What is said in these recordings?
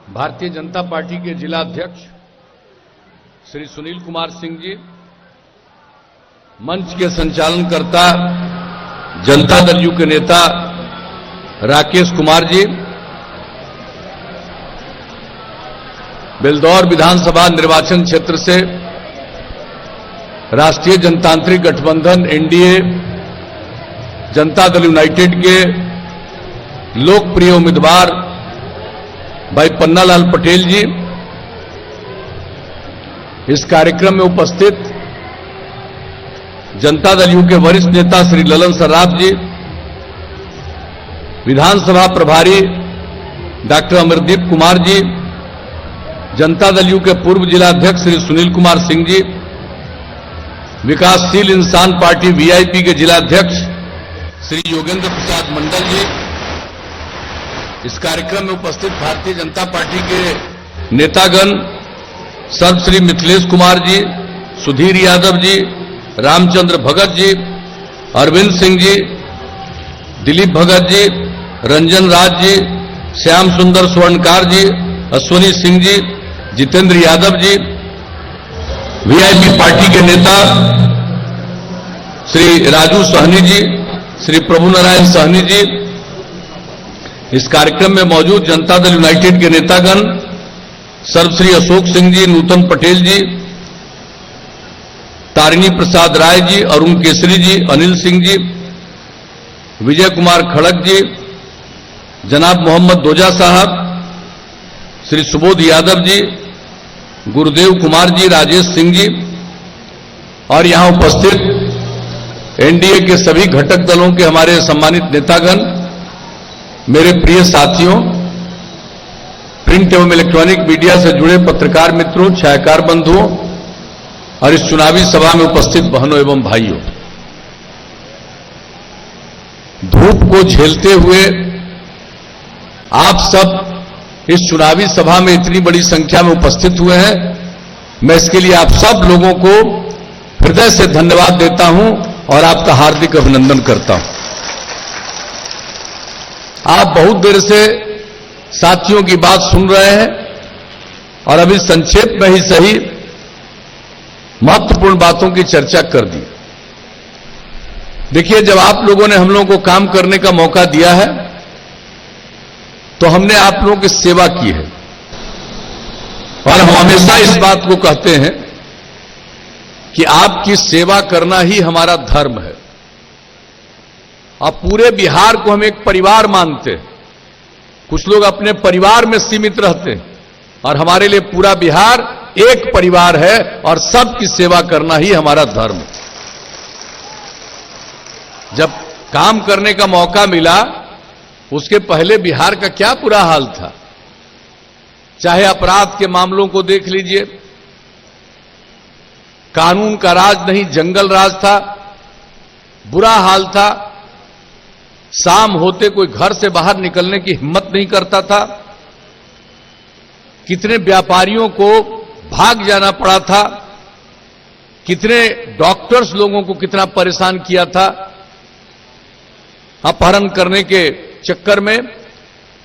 Bharatiya Janata party के जिला अध्यक्ष श्री सुनील कुमार सिंह जी, मंच के संचालनकर्ता जनता दल यू के नेता राकेश कुमार जी, बेलदौर विधानसभा निर्वाचन क्षेत्र से राष्ट्रीय जनतांत्रिक गठबंधन एनडीए जनता दल यूनाइटेड के लोकप्रिय उम्मीदवार भाई पन्नालाल पटेल जी, इस कार्यक्रम में उपस्थित जनता दल यू के वरिष्ठ नेता श्री ललन सर्राफ जी, विधानसभा प्रभारी डॉक्टर अमरदीप कुमार जी, जनता दल यू के पूर्व जिला अध्यक्ष श्री सुनील कुमार सिंह जी, विकासशील इंसान पार्टी वीआईपी के जिला अध्यक्ष श्री योगेंद्र प्रसाद मंडल जी, इस कार्यक्रम में उपस्थित भारतीय जनता पार्टी के नेतागण सर्वश्री मिथिलेश कुमार जी, सुधीर यादव जी, रामचंद्र भगत जी, अरविंद सिंह जी, दिलीप भगत जी, रंजन राज जी, श्याम सुंदर स्वर्णकार जी, अश्वनी सिंह जी, जितेंद्र यादव जी, वीआईपी पार्टी के नेता श्री राजू सहनी जी, श्री प्रभु नारायण सहनी जी, इस कार्यक्रम में मौजूद जनता दल यूनाइटेड के नेतागण सर्वश्री अशोक सिंह जी, नूतन पटेल जी, तारिणी प्रसाद राय जी, अरुण केसरी जी, अनिल सिंह जी, विजय कुमार खड़क जी, जनाब मोहम्मद दोजा साहब, श्री सुबोध यादव जी, गुरुदेव कुमार जी, राजेश सिंह जी और यहां उपस्थित एनडीए के सभी घटक दलों के हमारे सम्मानित नेतागण, मेरे प्रिय साथियों, प्रिंट एवं इलेक्ट्रॉनिक मीडिया से जुड़े पत्रकार मित्रों, छायाकार बंधुओं और इस चुनावी सभा में उपस्थित बहनों एवं भाइयों, धूप को झेलते हुए आप सब इस चुनावी सभा में इतनी बड़ी संख्या में उपस्थित हुए हैं। मैं इसके लिए आप सब लोगों को हृदय से धन्यवाद देता हूं और आपका हार्दिक अभिनंदन करता हूं। आप बहुत देर से साथियों की बात सुन रहे हैं और अभी संक्षेप में ही सही महत्वपूर्ण बातों की चर्चा कर दी। देखिए, जब आप लोगों ने हम लोगों को काम करने का मौका दिया है तो हमने आप लोगों की सेवा की है और हम हमेशा इस बात को कहते हैं कि आपकी सेवा करना ही हमारा धर्म है। अब पूरे बिहार को हम एक परिवार मानते हैं। कुछ लोग अपने परिवार में सीमित रहते हैं और हमारे लिए पूरा बिहार एक परिवार है और सबकी सेवा करना ही हमारा धर्म है। जब काम करने का मौका मिला, उसके पहले बिहार का क्या बुरा हाल था। चाहे अपराध के मामलों को देख लीजिए, कानून का राज नहीं, जंगल राज था, बुरा हाल था। शाम होते कोई घर से बाहर निकलने की हिम्मत नहीं करता था। कितने व्यापारियों को भाग जाना पड़ा था, कितने डॉक्टर्स लोगों को कितना परेशान किया था अपहरण करने के चक्कर में।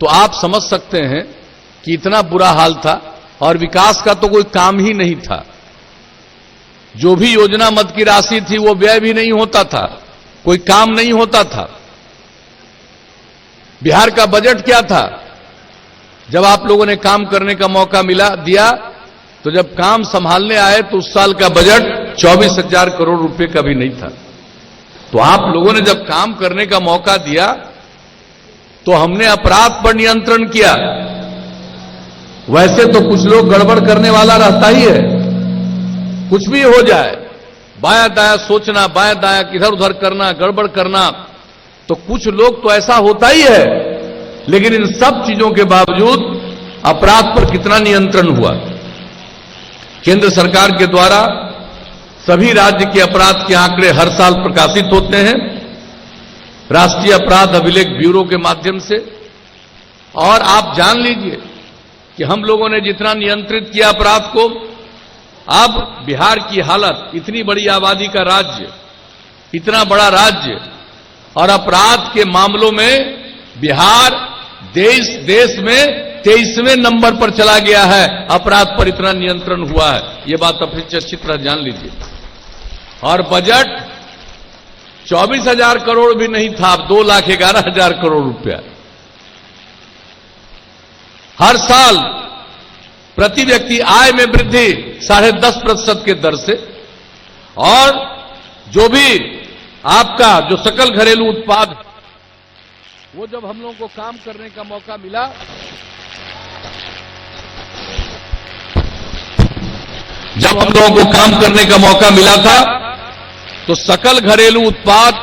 तो आप समझ सकते हैं कि इतना बुरा हाल था और विकास का तो कोई काम ही नहीं था। जो भी योजना मद की राशि थी वो व्यय भी नहीं होता था, कोई काम नहीं होता था। बिहार का बजट क्या था? जब आप लोगों ने काम करने का मौका दिया तो जब काम संभालने आए तो उस साल का बजट 24,000 करोड़ रुपए का भी नहीं था। तो आप लोगों ने जब काम करने का मौका दिया तो हमने अपराध पर नियंत्रण किया। वैसे तो कुछ लोग गड़बड़ करने वाला रहता ही है, कुछ भी हो जाए, बाया दाया सोचना, बाया दाया इधर उधर करना, गड़बड़ करना, तो कुछ लोग तो ऐसा होता ही है। लेकिन इन सब चीजों के बावजूद अपराध पर कितना नियंत्रण हुआ। केंद्र सरकार के द्वारा सभी राज्य के अपराध के आंकड़े हर साल प्रकाशित होते हैं राष्ट्रीय अपराध अभिलेख ब्यूरो के माध्यम से। और आप जान लीजिए कि हम लोगों ने जितना नियंत्रित किया अपराध को, अब बिहार की हालत, इतनी बड़ी आबादी का राज्य, इतना बड़ा राज्य और अपराध के मामलों में बिहार देश में 23वें नंबर पर चला गया है, अपराध पर इतना नियंत्रण हुआ है। यह बात अपनी अच्छी तरह जान लीजिए। और बजट 24,000 करोड़ भी नहीं था, अब 2,11,000 करोड़ रुपया। हर साल प्रति व्यक्ति आय में वृद्धि 10.5% के दर से, और जो भी आपका जो सकल घरेलू उत्पाद, वो जब हम लोगों को काम करने का मौका मिला, जब हम लोगों को काम करने का मौका मिला था, तो सकल घरेलू उत्पाद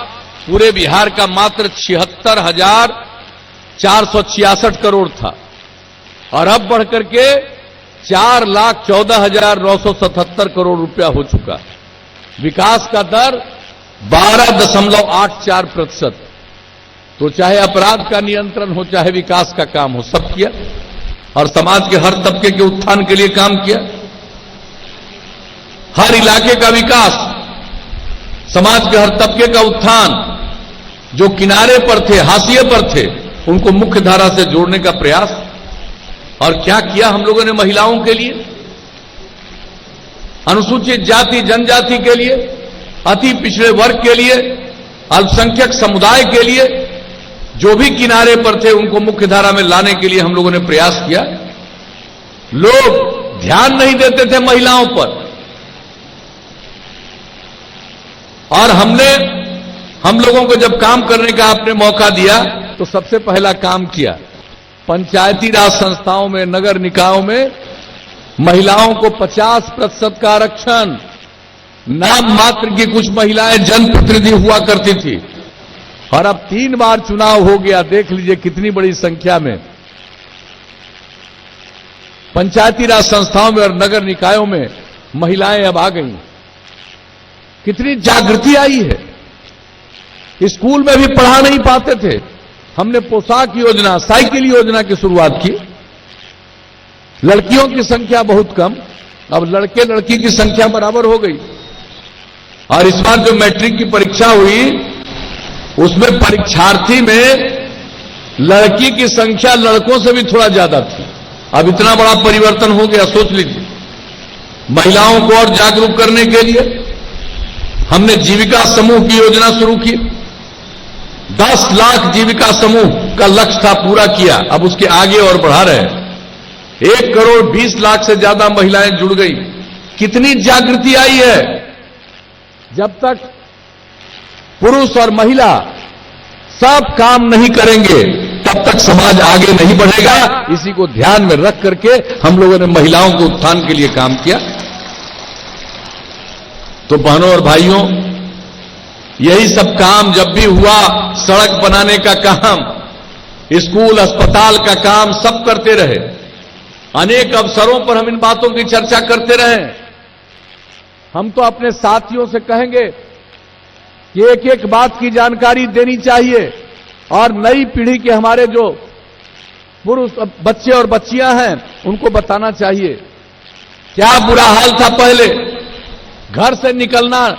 पूरे बिहार का मात्र 76,466 करोड़ था, और अब बढ़कर के 4,14,977 करोड़ रुपया हो चुका। विकास का दर 12.84%। तो चाहे अपराध का नियंत्रण हो, चाहे विकास का काम हो, सब किया। और समाज के हर तबके के उत्थान के लिए काम किया। हर इलाके का विकास, समाज के हर तबके का उत्थान, जो किनारे पर थे, हाशिए पर थे, उनको मुख्य धारा से जोड़ने का प्रयास। और क्या किया हम लोगों ने महिलाओं के लिए, अनुसूचित जाति जनजाति के लिए, अति पिछड़े वर्ग के लिए, अल्पसंख्यक समुदाय के लिए, जो भी किनारे पर थे उनको मुख्य धारा में लाने के लिए हम लोगों ने प्रयास किया। लोग ध्यान नहीं देते थे महिलाओं पर, और हम लोगों को जब काम करने का आपने मौका दिया, तो सबसे पहला काम किया, पंचायती राज संस्थाओं में, नगर निकायों में महिलाओं को 50% का आरक्षण। नाम मात्र की कुछ महिलाएं जनप्रतिनिधि हुआ करती थी, और अब 3 बार चुनाव हो गया। देख लीजिए कितनी बड़ी संख्या में पंचायती राज संस्थाओं में और नगर निकायों में महिलाएं अब आ गई। कितनी जागृति आई है। स्कूल में भी पढ़ा नहीं पाते थे, हमने पोशाक योजना, साइकिल योजना की शुरुआत की। लड़कियों की संख्या बहुत कम, अब लड़के लड़की की संख्या बराबर हो गई। और इस बार जो मैट्रिक की परीक्षा हुई, उसमें परीक्षार्थी में लड़की की संख्या लड़कों से भी थोड़ा ज्यादा थी। अब इतना बड़ा परिवर्तन हो गया, सोच लीजिए। महिलाओं को और जागरूक करने के लिए हमने जीविका समूह की योजना शुरू की। 10 लाख जीविका समूह का लक्ष्य था, पूरा किया। अब उसके आगे और बढ़ा रहे हैं। 1,20,00,000 से ज्यादा महिलाएं जुड़ गई। कितनी जागृति आई है। जब तक पुरुष और महिला सब काम नहीं करेंगे, तब तक समाज आगे नहीं बढ़ेगा। इसी को ध्यान में रख करके हम लोगों ने महिलाओं के उत्थान के लिए काम किया। तो बहनों और भाइयों, यही सब काम जब भी हुआ, सड़क बनाने का काम, स्कूल अस्पताल का काम, सब करते रहे। अनेक अवसरों पर हम इन बातों की चर्चा करते रहे। हम तो अपने साथियों से कहेंगे कि एक एक बात की जानकारी देनी चाहिए, और नई पीढ़ी के हमारे जो पुरुष बच्चे और बच्चियां हैं, उनको बताना चाहिए क्या बुरा हाल था पहले। घर से निकलना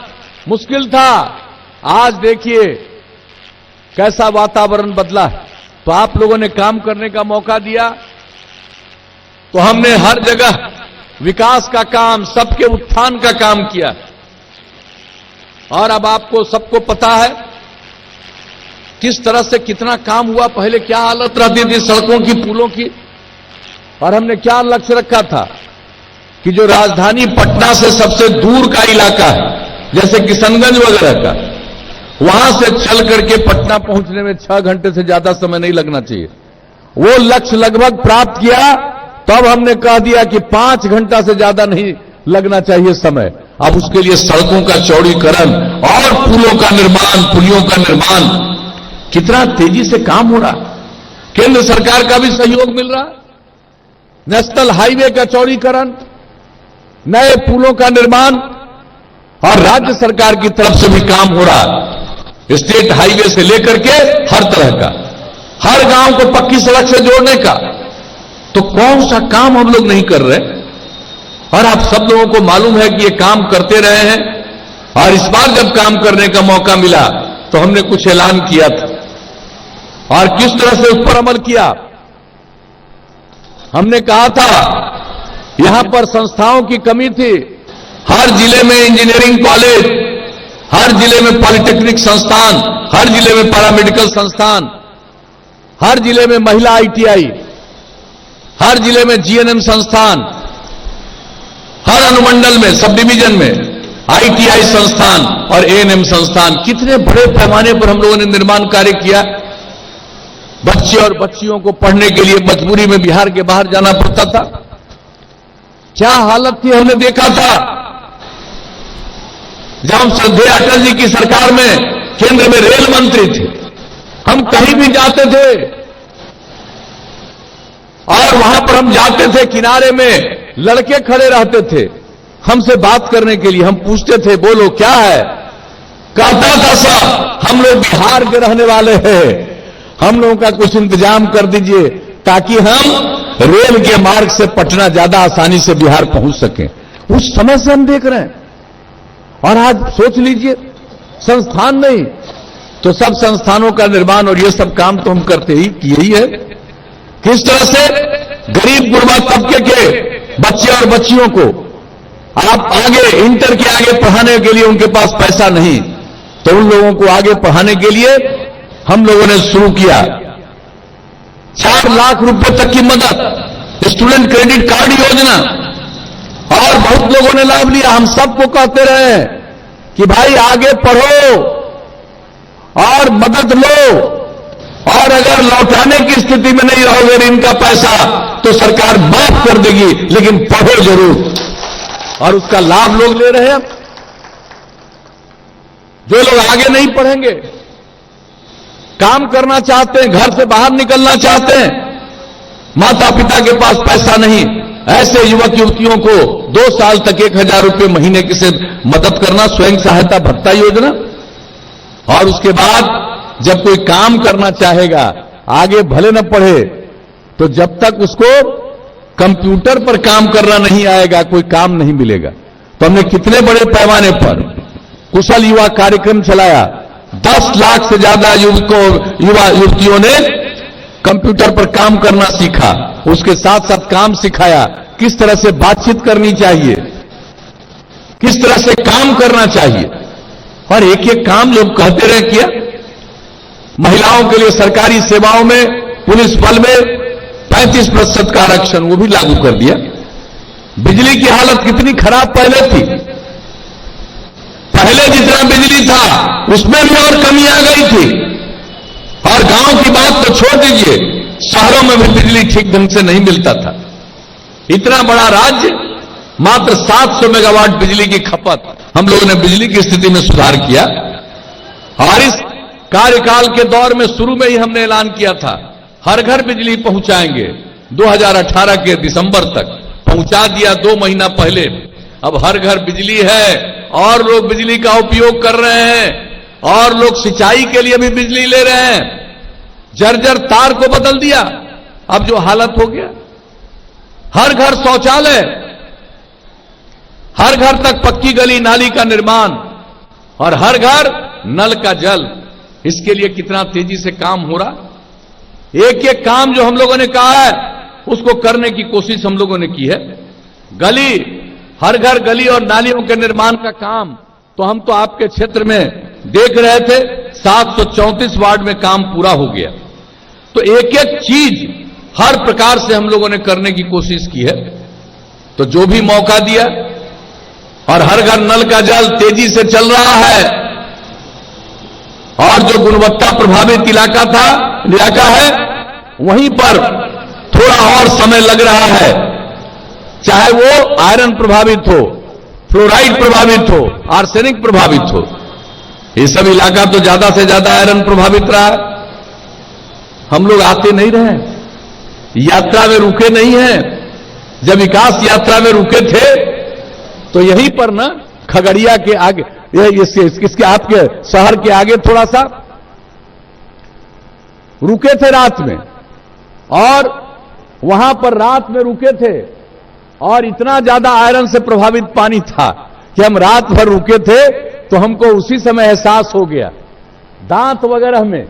मुश्किल था, आज देखिए कैसा वातावरण बदला है। तो आप लोगों ने काम करने का मौका दिया, तो हमने हर जगह विकास का काम, सबके उत्थान का काम किया। और अब आपको सबको पता है किस तरह से कितना काम हुआ। पहले क्या हालत रहती थी सड़कों की, पुलों की। और हमने क्या लक्ष्य रखा था कि जो राजधानी पटना से सबसे दूर का इलाका है, जैसे किशनगंज वगैरह का, वहां से चल करके पटना पहुंचने में 6 घंटे से ज्यादा समय नहीं लगना चाहिए। वो लक्ष्य लगभग प्राप्त किया। तब हमने कह दिया कि 5 घंटा से ज्यादा नहीं लगना चाहिए समय। अब उसके लिए सड़कों का चौड़ीकरण और पुलों का निर्माण, पुलियों का निर्माण, कितना तेजी से काम हो रहा। केंद्र सरकार का भी सहयोग मिल रहा। नेशनल हाईवे का चौड़ीकरण, नए पुलों का निर्माण, और राज्य सरकार की तरफ से भी काम हो रहा। स्टेट हाईवे से लेकर के हर तरह का, हर गांव को पक्की सड़क से जोड़ने का। तो कौन सा काम हम लोग नहीं कर रहे। और आप सब लोगों को मालूम है कि ये काम करते रहे हैं। और इस बार जब काम करने का मौका मिला, तो हमने कुछ ऐलान किया था। और किस तरह से उस पर अमल किया। हमने कहा था यहां पर संस्थाओं की कमी थी। हर जिले में इंजीनियरिंग कॉलेज, हर जिले में पॉलिटेक्निक संस्थान, हर जिले में पैरामेडिकल संस्थान, हर जिले में महिला आईटीआई, हर जिले में जीएनएम संस्थान, हर अनुमंडल में, सब डिवीजन में आईटीआई संस्थान और एएनएम संस्थान। कितने बड़े पैमाने पर हम लोगों ने निर्माण कार्य किया। बच्चे और बच्चियों को पढ़ने के लिए मजबूरी में बिहार के बाहर जाना पड़ता था। क्या हालत थी हमने देखा था। जब हम श्रद्धेय अटल जी की सरकार में केंद्र में रेल मंत्री थे, हम कहीं भी जाते थे और वहां पर हम जाते थे, किनारे में लड़के खड़े रहते थे हमसे बात करने के लिए। हम पूछते थे बोलो क्या है। कहता था साहब हम लोग बिहार के रहने वाले हैं, हम लोगों का कुछ इंतजाम कर दीजिए ताकि हम रेल के मार्ग से पटना ज्यादा आसानी से बिहार पहुंच सकें। उस समय से हम देख रहे हैं। और आज सोच लीजिए, संस्थान नहीं तो सब संस्थानों का निर्माण और ये सब काम तो हम करते ही किए ही है। किस तरह से गरीब गुरबा तबके के बच्चे और बच्चियों को आप आगे इंटर के आगे पढ़ाने के लिए उनके पास पैसा नहीं, तो उन लोगों को आगे पढ़ाने के लिए हम लोगों ने शुरू किया 4 लाख रुपए तक की मदद, स्टूडेंट क्रेडिट कार्ड योजना, और बहुत लोगों ने लाभ लिया। हम सबको कहते रहे कि भाई आगे पढ़ो और मदद लो, और अगर लौटाने की स्थिति में नहीं रहोगे इनका पैसा तो सरकार माफ कर देगी, लेकिन पढ़ो जरूर। और उसका लाभ लोग ले रहे हैं। जो लोग आगे नहीं पढ़ेंगे, काम करना चाहते हैं, घर से बाहर निकलना चाहते हैं, माता पिता के पास पैसा नहीं, ऐसे युवक युवतियों को 2 साल तक 1000 रुपये महीने की से मदद करना, स्वयं सहायता भत्ता योजना। और उसके बाद जब कोई काम करना चाहेगा, आगे भले न पढ़े, तो जब तक उसको कंप्यूटर पर काम करना नहीं आएगा कोई काम नहीं मिलेगा। तो हमने कितने बड़े पैमाने पर कुशल युवा कार्यक्रम चलाया। 10 लाख से ज्यादा युवा युवतियों ने कंप्यूटर पर काम करना सीखा, उसके साथ साथ काम सिखाया किस तरह से बातचीत करनी चाहिए, किस तरह से काम करना चाहिए। और एक एक काम लोग कहते रहे किया। महिलाओं के लिए सरकारी सेवाओं में, पुलिस बल में 35% का आरक्षण वो भी लागू कर दिया। बिजली की हालत कितनी खराब पहले थी, पहले जितना बिजली था उसमें भी और कमी आ गई थी। और गांव की बात तो छोड़ दीजिए, शहरों में भी बिजली ठीक ढंग से नहीं मिलता था। इतना बड़ा राज्य, मात्र 700 मेगावाट बिजली की खपत। हम लोगों ने बिजली की स्थिति में सुधार किया। और इस कार्यकाल के दौर में शुरू में ही हमने ऐलान किया था हर घर बिजली पहुंचाएंगे। 2018 के दिसंबर तक पहुंचा दिया, 2 महीना पहले। अब हर घर बिजली है और लोग बिजली का उपयोग कर रहे हैं, और लोग सिंचाई के लिए भी बिजली ले रहे हैं। जर्जर तार को बदल दिया। अब जो हालत हो गया, हर घर शौचालय, हर घर तक पक्की गली नाली का निर्माण, और हर घर नल का जल। इसके लिए कितना तेजी से काम हो रहा। एक एक काम जो हम लोगों ने कहा है उसको करने की कोशिश हम लोगों ने की है। गली, हर घर गली और नालियों के निर्माण का काम तो हम तो आपके क्षेत्र में देख रहे थे, 734 वार्ड में काम पूरा हो गया। तो एक एक चीज हर प्रकार से हम लोगों ने करने की कोशिश की है। तो जो भी मौका दिया, और हर घर नल का जल तेजी से चल रहा है। और जो गुणवत्ता प्रभावित इलाका है, वहीं पर थोड़ा और समय लग रहा है। चाहे वो आयरन प्रभावित हो, फ्लोराइड प्रभावित हो, आर्सेनिक प्रभावित हो, ये सब इलाका तो ज्यादा से ज्यादा आयरन प्रभावित रहा है। हम लोग आते नहीं रहे, यात्रा में रुके नहीं हैं। जब विकास यात्रा में रुके थे तो यहीं पर ना, खगड़िया के आगे, इसके आपके शहर के आगे थोड़ा सा रुके थे रात में, और वहां पर रात में रुके थे। और इतना ज्यादा आयरन से प्रभावित पानी था कि हम रात भर रुके थे, तो हमको उसी समय एहसास हो गया दांत वगैरह में।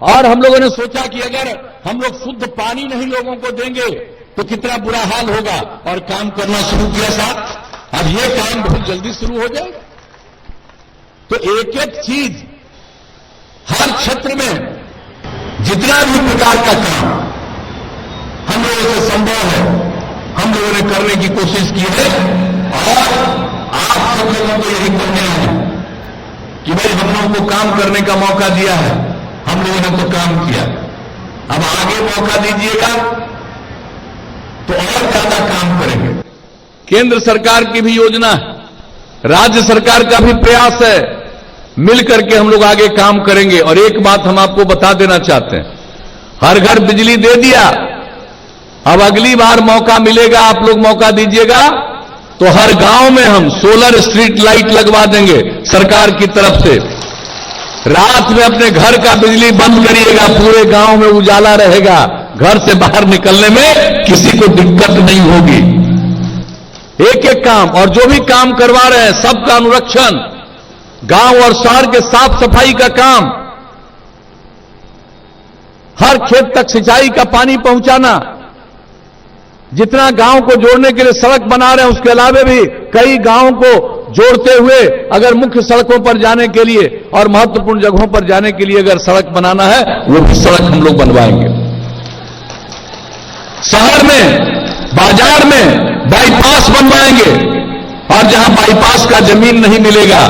और हम लोगों ने सोचा कि अगर हम लोग शुद्ध पानी नहीं लोगों को देंगे तो कितना बुरा हाल होगा। और काम करना शुरू किया साहब, अब ये काम बहुत जल्दी शुरू हो जाएगा। तो एक एक चीज हर क्षेत्र में जितना भी प्रकार का काम हम लोगों से संभव है, हम लोगों ने करने की कोशिश की है। और आप सब लोगों को यही करना है कि भाई हम लोगों को काम करने का मौका दिया है, हम लोगों ने तो काम किया, अब आगे मौका दीजिएगा तो और ज्यादा काम करेंगे। केंद्र सरकार की भी योजना है, राज्य सरकार का भी प्रयास है, मिलकर के हम लोग आगे काम करेंगे। और एक बात हम आपको बता देना चाहते हैं, हर घर बिजली दे दिया, अब अगली बार मौका मिलेगा, आप लोग मौका दीजिएगा तो हर गांव में हम सोलर स्ट्रीट लाइट लगवा देंगे सरकार की तरफ से। रात में अपने घर का बिजली बंद करिएगा, पूरे गांव में उजाला रहेगा, घर से बाहर निकलने में किसी को दिक्कत नहीं होगी। एक एक काम, और जो भी काम करवा रहे हैं सबका अनुरक्षण, गांव और शहर के साफ सफाई का काम, हर खेत तक सिंचाई का पानी पहुंचाना, जितना गांव को जोड़ने के लिए सड़क बना रहे हैं उसके अलावा भी कई गांवों को जोड़ते हुए अगर मुख्य सड़कों पर जाने के लिए और महत्वपूर्ण जगहों पर जाने के लिए अगर सड़क बनाना है वो भी सड़क हम लोग बनवाएंगे। शहर में, बाजार में बाईपास बनवाएंगे, और जहां बाईपास का जमीन नहीं मिलेगा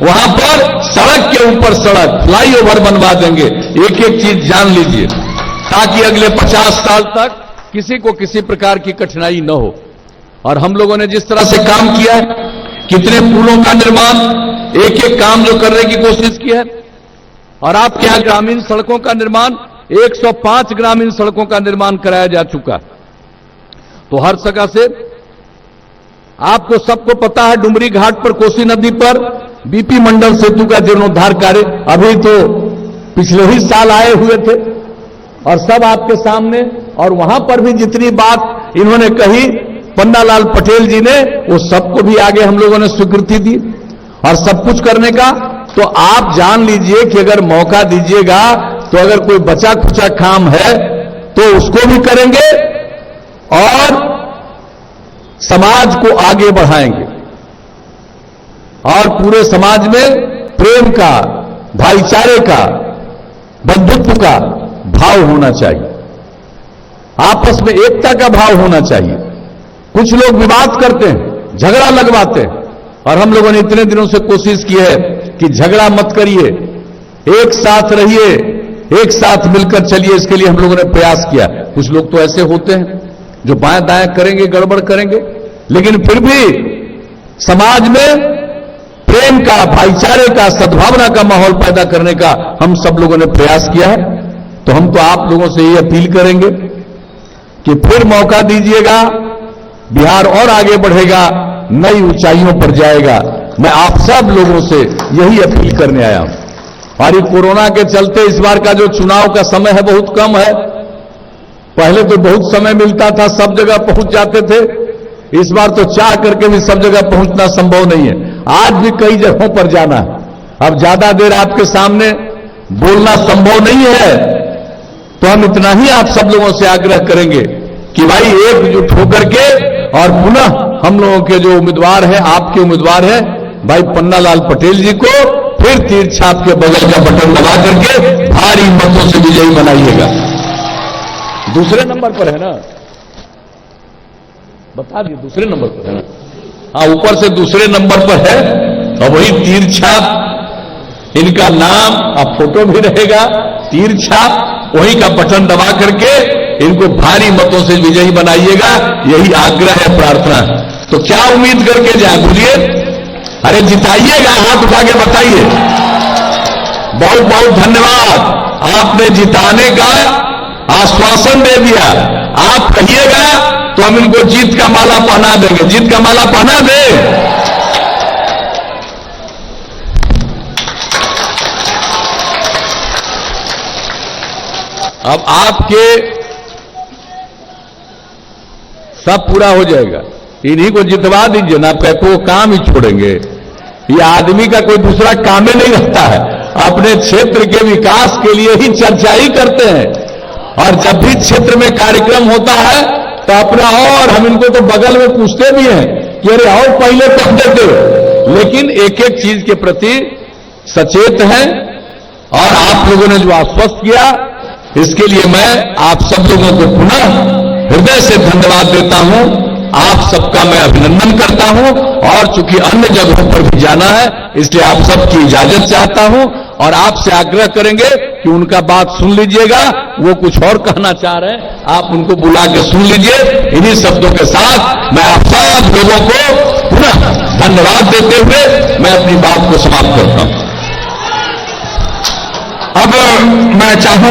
वहां पर सड़क के ऊपर सड़क, फ्लाईओवर बनवा देंगे। एक एक चीज जान लीजिए ताकि अगले 50 साल तक किसी को किसी प्रकार की कठिनाई न हो। और हम लोगों ने जिस तरह से काम किया है, कितने पुलों का निर्माण, एक एक काम जो करने की कोशिश की है, और आपके यहां ग्रामीण सड़कों का निर्माण, 105 ग्रामीण सड़कों का निर्माण कराया जा चुका। तो हर जगह से आपको सबको पता है, डुमरी घाट पर कोसी नदी पर बीपी मंडल सेतु का जीर्णोद्धार कार्य अभी तो पिछले ही साल आए हुए थे और सब आपके सामने, और वहां पर भी जितनी बात इन्होंने कही पन्नालाल पटेल जी ने, वो सबको भी आगे हम लोगों ने स्वीकृति दी और सब कुछ करने का। तो आप जान लीजिए कि अगर मौका दीजिएगा तो अगर कोई बचा खुचा काम है तो उसको भी करेंगे और समाज को आगे बढ़ाएंगे। और पूरे समाज में प्रेम का, भाईचारे का, बंधुत्व का भाव होना चाहिए, आपस में एकता का भाव होना चाहिए। कुछ लोग विवाद करते हैं, झगड़ा लगवाते हैं, और हम लोगों ने इतने दिनों से कोशिश की है कि झगड़ा मत करिए, एक साथ रहिए, एक साथ मिलकर चलिए, इसके लिए हम लोगों ने प्रयास किया। कुछ लोग तो ऐसे होते हैं जो बाएं दाएं करेंगे, गड़बड़ करेंगे, लेकिन फिर भी समाज में प्रेम का, भाईचारे का, सद्भावना का माहौल पैदा करने का हम सब लोगों ने प्रयास किया है। तो हम तो आप लोगों से ये अपील करेंगे कि फिर मौका दीजिएगा, बिहार और आगे बढ़ेगा, नई ऊंचाइयों पर जाएगा। मैं आप सब लोगों से यही अपील करने आया हूं। और ये कोरोना के चलते इस बार का जो चुनाव का समय है बहुत कम है। पहले तो बहुत समय मिलता था, सब जगह पहुंच जाते थे, इस बार तो चाह करके भी सब जगह पहुंचना संभव नहीं है। आज भी कई जगहों पर जाना है, अब ज्यादा देर आपके सामने बोलना संभव नहीं है। तो हम इतना ही आप सब लोगों से आग्रह करेंगे कि भाई एकजुट होकर के, और पुनः हम लोगों के जो उम्मीदवार हैं, आपके उम्मीदवार हैं भाई पन्नालाल पटेल जी को फिर तीर छाप के बगल का बटन दबा करके भारी मतों से विजयी बनाइएगा। दूसरे नंबर पर है ना, बता दिए दूसरे नंबर पर है ना? हाँ, ऊपर से दूसरे नंबर पर है, और वही तीर छाप, इनका नाम अब फोटो भी रहेगा, तीर छाप, वही का बटन दबा करके इनको भारी मतों से विजयी बनाइएगा। यही आग्रह है, प्रार्थना है। तो क्या उम्मीद करके जाए, बोलिए, अरे जिताइएगा, हाथ उठा के बताइए। बहुत बहुत धन्यवाद, आपने जिताने का आश्वासन दे दिया। आप कहिएगा तो हम इनको जीत का माला पहना देंगे। जीत का माला पहना दे। अब आपके सब पूरा हो जाएगा, इन्हीं को जितवा दीजिए ना, आप को काम ही छोड़ेंगे। ये आदमी का कोई दूसरा काम ही नहीं रहता है, अपने क्षेत्र के विकास के लिए ही चर्चा ही करते हैं। और जब भी क्षेत्र में कार्यक्रम होता है तो अपना, और हम इनको तो बगल में पूछते भी हैं कि अरे और पहले कब देते, लेकिन एक एक चीज के प्रति सचेत हैं। और आप लोगों ने जो आश्वस्त किया, इसके लिए मैं आप सब लोगों को पुनः हृदय से धन्यवाद देता हूं। आप सबका मैं अभिनंदन करता हूं। और चूंकि अन्य जगहों पर भी जाना है, इसलिए आप सबकी इजाजत चाहता हूं और आपसे आग्रह करेंगे कि उनका बात सुन लीजिएगा। वो कुछ और कहना चाह रहे हैं, आप उनको बुला के सुन लीजिए। इन्हीं शब्दों के साथ मैं आप सब लोगों को पुनः धन्यवाद देते हुए मैं अपनी बात को समाप्त करता हूं। अब मैं चाहूं